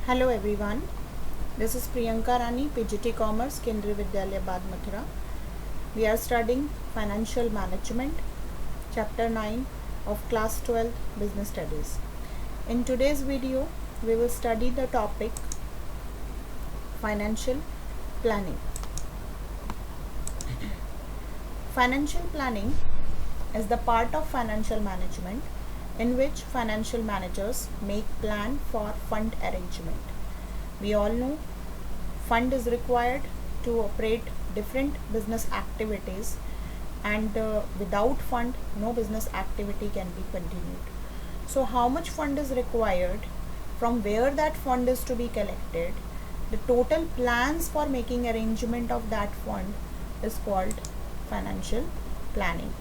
Hello everyone, this is Priyanka Rani, PGT Commerce, Kendriya Vidyalaya Bad Mathura. We are studying Financial Management, Chapter 9 of Class 12 Business Studies. In today's video, we will study the topic Financial Planning. Financial planning is the part of financial management in which financial managers make plan for fund arrangement. We all know fund is required to operate different business activities, and without fund no business activity can be continued. So how much fund is required, from where that fund is to be collected, the total plans for making arrangement of that fund is called financial planning.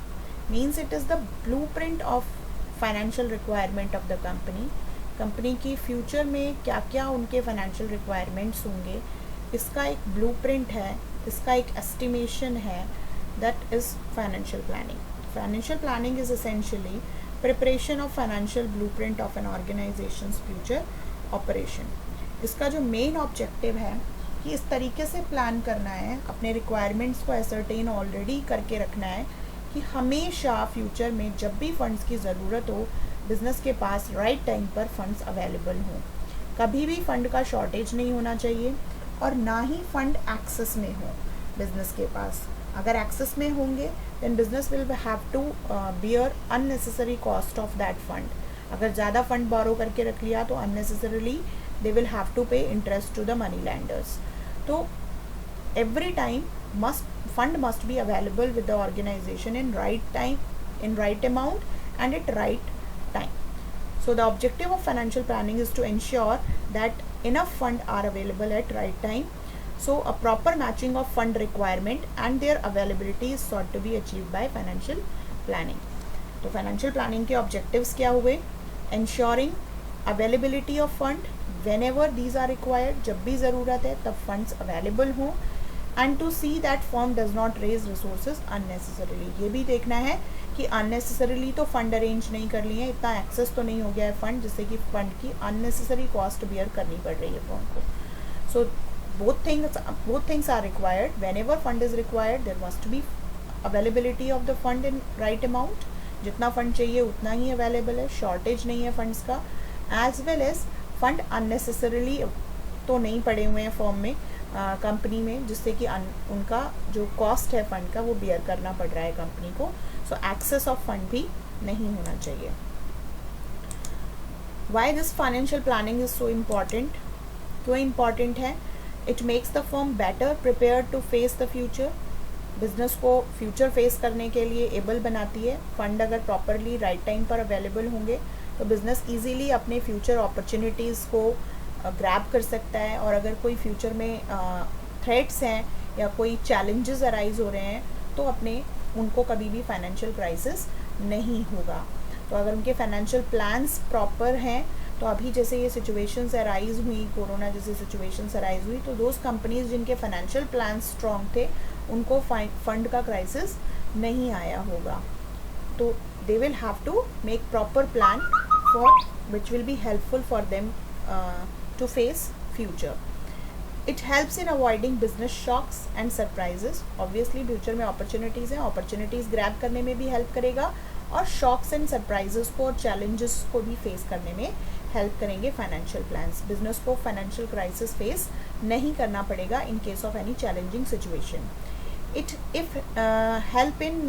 Means it is the blueprint of financial requirement of the company की future में क्या क्या उनके financial requirements होंगे, इसका एक blueprint है, इसका एक एस्टिमेशन है. That is financial planning. Financial planning is essentially preparation of financial blueprint of an organisations future operation. इसका जो मेन ऑब्जेक्टिव है कि इस तरीके से प्लान करना है, अपने रिक्वायरमेंट्स को एसर्टेन ऑलरेडी करके रखना है कि हमेशा फ्यूचर में जब भी फंड्स की ज़रूरत हो, बिज़नेस के पास राइट टाइम पर फंड्स अवेलेबल हों. कभी भी फंड का शॉर्टेज नहीं होना चाहिए और ना ही फंड एक्सेस में हो बिज़नेस के पास. अगर एक्सेस में होंगे then business will have to bear unnecessary cost of that fund. अगर ज़्यादा फंड बोरो करके रख लिया तो unnecessarily they will have to pay interest to the money lenders. तो every time fund must be available with the organization in right time, in right amount and at right time. So the objective of financial planning is to ensure that enough fund are available at right time. So a proper matching of fund requirement and their availability is sought to be achieved by financial planning. तो financial planning के objectives क्या हुए? Ensuring availability of fund whenever these are required, जब भी ज़रूरत है तब funds available हों. And to see that firm does not raise resources unnecessarily. ये भी देखना है कि अननेसेसरीली तो फंड अरेंज नहीं कर लिए, इतना एक्सेस तो नहीं हो गया है फंड जिससे कि फंड की अननेसेसरी कॉस्ट बियर करनी पड़ रही है फर्म को. So both things are required. Whenever fund is required there must be availability of the fund in right amount. जितना फंड चाहिए उतना ही अवेलेबल है, शॉर्टेज नहीं है फंड्स का. As well as fund unnecessarily तो नहीं पड़े हुए हैं फर्म में, कंपनी में, जिससे कि उनका जो कॉस्ट है फंड का वो बियर करना पड़ रहा है कंपनी को. सो एक्सेस ऑफ फंड भी नहीं होना चाहिए. Why this financial planning is so important? क्यों इम्पॉर्टेंट है? It makes the firm better prepare to face the future. Business को फ्यूचर फेस करने के लिए एबल बनाती है. फंड अगर प्रॉपरली राइट टाइम पर अवेलेबल होंगे तो बिजनेस ईजीली अपने फ्यूचर अपॉर्चुनिटीज़ को ग्रैब कर सकता है. और अगर कोई फ्यूचर में थ्रेट्स हैं या कोई चैलेंजेस अराइज हो रहे हैं तो उनको कभी भी फाइनेंशियल क्राइसिस नहीं होगा. तो अगर उनके फाइनेंशियल प्लान्स प्रॉपर हैं तो अभी जैसे ये सिचुएशंस अराइज हुई, कोरोना जैसी सिचुएशंस अराइज हुई, तो दोज कंपनीज जिनके फाइनेंशियल प्लान्स स्ट्रॉन्ग थे उनको फंड का क्राइसिस नहीं आया होगा. तो they will have to make proper plan for which will be helpful for them to face future. It helps in avoiding business shocks and surprises. Obviously future में opportunities हैं, opportunities grab करने में भी help करेगा और shocks and surprises को और challenges को भी फेस करने में हेल्प करेंगे फाइनेंशियल प्लान्स. बिजनेस को फाइनेंशियल क्राइसिस फेस नहीं करना पड़ेगा in case of any challenging situation. If help in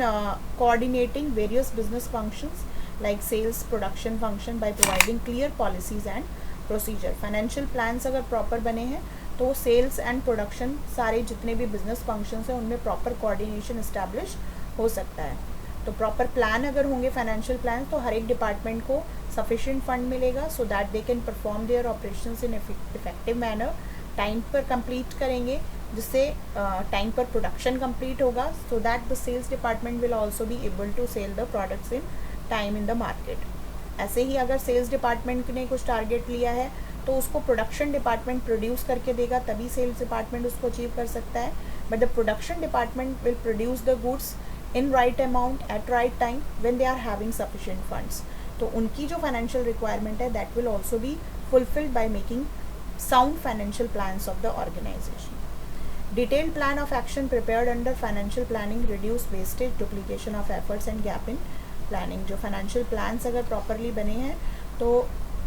coordinating various business functions like sales, production function by providing clear policies and procedure. Financial plans अगर proper बने हैं तो sales and production सारे जितने भी बिजनेस फंक्शंस हैं उनमें proper coordination establish हो सकता है. तो प्रॉपर प्लान अगर होंगे फाइनेंशियल प्लान तो हर एक डिपार्टमेंट को सफिशिएंट फंड मिलेगा so that they can perform their operations in effective manner. Time पर कंप्लीट करेंगे जिससे टाइम पर प्रोडक्शन कंप्लीट होगा so that the sales department will also be able to sell the products in time in the market. ऐसे ही अगर sales department ने कुछ टारगेट लिया है तो उसको प्रोडक्शन डिपार्टमेंट प्रोड्यूस करके देगा तभी सेल्स डिपार्टमेंट उसको अचीव कर सकता है. But the production department will produce the goods in right amount at right time when they are having sufficient funds. तो उनकी जो फाइनेंशियल रिक्वायरमेंट है that will also be fulfilled by making sound financial plans of the organization. Detailed plan of action prepared under financial planning reduce wastage, duplication of efforts and gap in planning. जो financial plans अगर properly बने हैं तो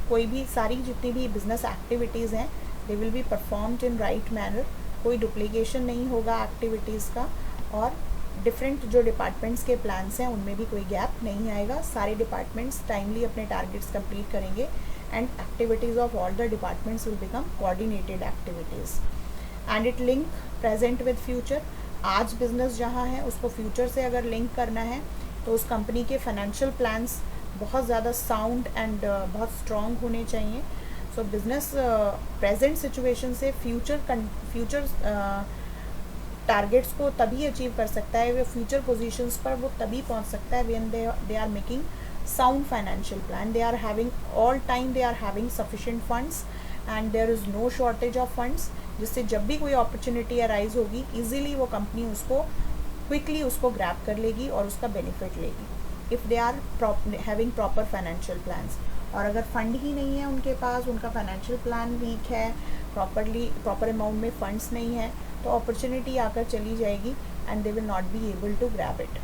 कोई भी सारी जितनी भी business activities हैं they will be performed in right manner, कोई duplication नहीं होगा activities का, और डिफरेंट जो डिपार्टमेंट्स के प्लान्स हैं उनमें भी कोई गैप नहीं आएगा. सारे डिपार्टमेंट्स टाइमली अपने टारगेट्स कंप्लीट करेंगे and activities of all the departments will become coordinated activities. And it link present with future. आज बिजनेस जहाँ है उसको फ्यूचर से अगर लिंक करना है तो उस कंपनी के फाइनेंशियल प्लान्स बहुत ज़्यादा साउंड एंड बहुत स्ट्रॉन्ग होने चाहिए. सो बिजनेस प्रेजेंट सिचुएशन से फ्यूचर टारगेट्स को तभी अचीव कर सकता है, वो फ्यूचर पोजीशंस पर वो तभी पहुंच सकता है when they are making sound financial plan. They are having all time they are having sufficient funds and there is no shortage of funds, जिससे जब भी कोई अपॉर्चुनिटी अराइज होगी ईजिली वो कंपनी उसको क्विकली उसको ग्रैब कर लेगी और उसका बेनिफिट लेगी if they are having proper financial plans. और अगर फंड ही नहीं है उनके पास, उनका फाइनेंशियल प्लान वीक है, प्रॉपर अमाउंट में फंड्स नहीं है, तो अपॉर्चुनिटी आकर चली जाएगी and they will not be able to grab it.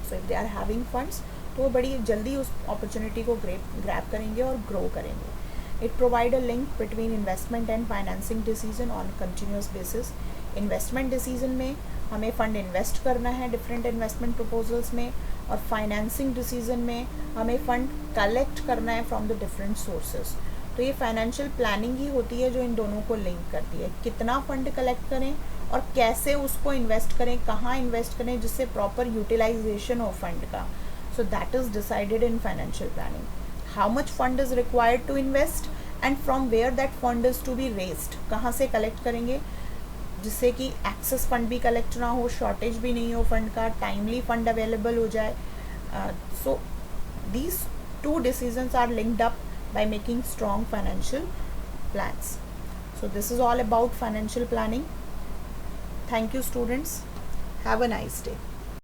So if they are having funds तो वो बड़ी जल्दी उस अपॉर्चुनिटी को ग्रैब करेंगे और ग्रो करेंगे. It provide a link between investment and financing decision on continuous basis. Investment decision में हमें फ़ंड इन्वेस्ट करना है डिफरेंट इन्वेस्टमेंट प्रपोजल्स में, और फाइनेंसिंग डिसीजन में हमें फ़ंड कलेक्ट करना है फ्रॉम द डिफरेंट सोर्सेज. तो ये फाइनेंशियल प्लानिंग ही होती है जो इन दोनों को लिंक करती है. कितना फ़ंड कलेक्ट करें और कैसे उसको इन्वेस्ट करें, कहाँ इन्वेस्ट करें जिससे प्रॉपर यूटिलाइजेशन हो फंड का. So that is decided in financial planning. How much fund is required to invest and from where that fund is to be raised. कहाँ से कलेक्ट करेंगे जिससे कि एक्सेस फंड भी कलेक्ट ना हो, शॉर्टेज भी नहीं हो फंड का, टाइमली फंड अवेलेबल हो जाए. So these two decisions are linked up by making strong financial plans. So this is all about financial planning. Thank you students. Have a nice day.